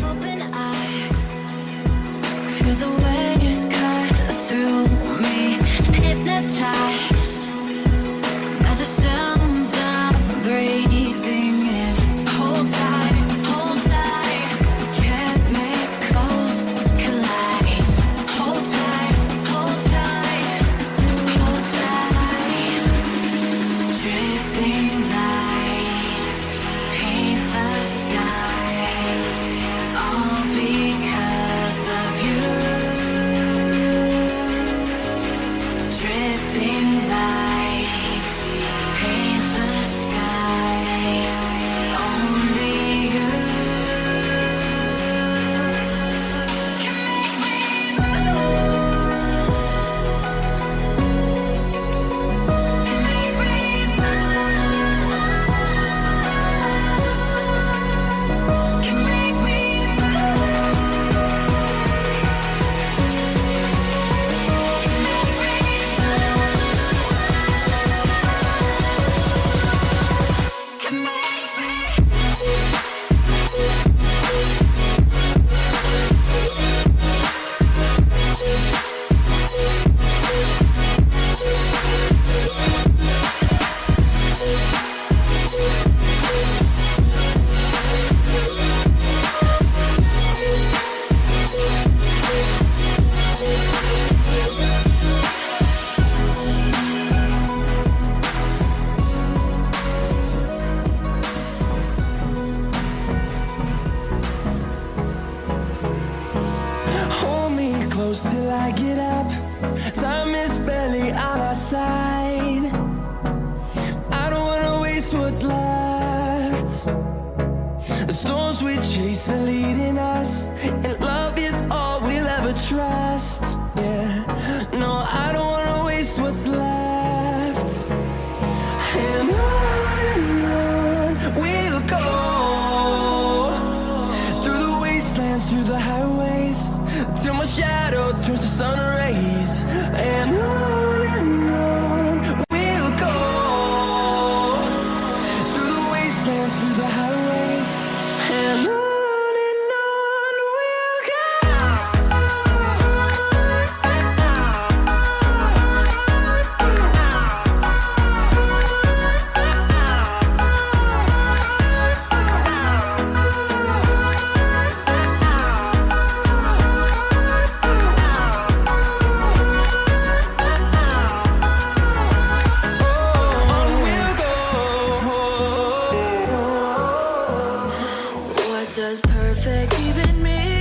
open eye, feel the waves cut through me, hypnotized by the sounds I'm breathing in. Hold tight, chemicals collide. Hold tight, hold tight, hold tight. Dripping lights paint the skies, all because of you. Dripping lights paint the skies, only you can make me move. Can make me move. Can make me Hold me close till I get up. Time is barely on our side. I don't wanna waste what's left. The storms we chase are leading us, and love is all we'll ever trust. Yeah, no, I don't wanna waste what's left. And on we'll go, through the wastelands, through the highways, till my shadow turns to sun rays. And on we'll go, through the wastelands, through the highways, and on we'll go. What does perfect even mean?